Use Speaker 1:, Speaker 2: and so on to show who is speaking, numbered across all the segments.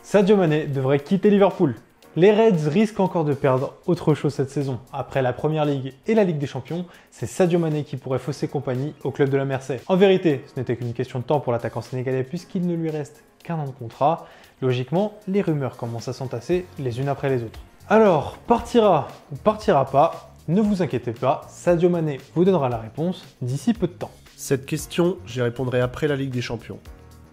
Speaker 1: Sadio Mané devrait quitter Liverpool. Les Reds risquent encore de perdre autre chose cette saison. Après la Première Ligue et la Ligue des Champions, c'est Sadio Mané qui pourrait fausser compagnie au club de la Mersey. En vérité, ce n'était qu'une question de temps pour l'attaquant sénégalais puisqu'il ne lui reste qu'un an de contrat. Logiquement, les rumeurs commencent à s'entasser les unes après les autres. Alors, partira ou partira pas, ne vous inquiétez pas, Sadio Mané vous donnera la réponse d'ici peu de temps.
Speaker 2: Cette question, j'y répondrai après la Ligue des Champions.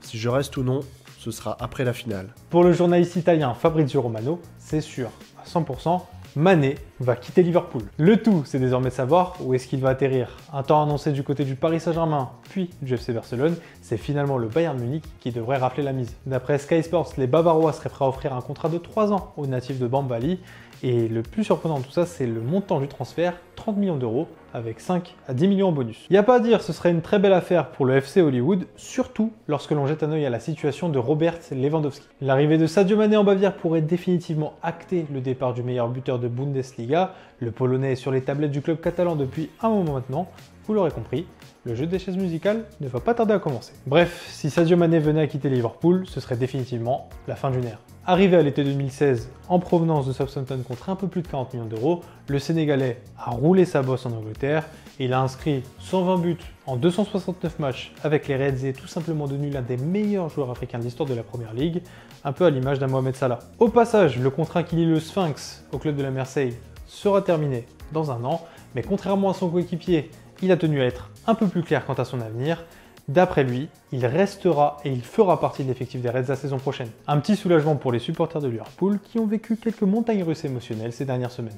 Speaker 2: Si je reste ou non, ce sera après la finale.
Speaker 1: Pour le journaliste italien Fabrizio Romano, c'est sûr, à 100%, Mané va quitter Liverpool. Le tout, c'est désormais de savoir où est-ce qu'il va atterrir. Un temps annoncé du côté du Paris Saint-Germain, puis du FC Barcelone, c'est finalement le Bayern Munich qui devrait rafler la mise. D'après Sky Sports, les Bavarois seraient prêts à offrir un contrat de 3 ans au natif de Bambali. Et le plus surprenant de tout ça, c'est le montant du transfert, 30 millions d'euros, avec 5 à 10 millions en bonus. Il n'y a pas à dire, ce serait une très belle affaire pour le FC Hollywood, surtout lorsque l'on jette un œil à la situation de Robert Lewandowski. L'arrivée de Sadio Mané en Bavière pourrait définitivement acter le départ du meilleur buteur de Bundesliga. Le Polonais est sur les tablettes du club catalan depuis un moment maintenant, vous l'aurez compris. Le jeu des chaises musicales ne va pas tarder à commencer. Bref, si Sadio Mané venait à quitter Liverpool, ce serait définitivement la fin d'une ère. Arrivé à l'été 2016 en provenance de Southampton contre un peu plus de 40 millions d'euros, le Sénégalais a roulé sa bosse en Angleterre et il a inscrit 120 buts en 269 matchs avec les Reds et est tout simplement devenu l'un des meilleurs joueurs africains de l'histoire de la Première Ligue, un peu à l'image d'un Mohamed Salah. Au passage, le contrat qui lie le Sphinx au club de la Mersey sera terminé dans un an, mais contrairement à son coéquipier, il a tenu à être un peu plus clair quant à son avenir. D'après lui, il restera et il fera partie de l'effectif des Reds la saison prochaine. Un petit soulagement pour les supporters de Liverpool qui ont vécu quelques montagnes russes émotionnelles ces dernières semaines.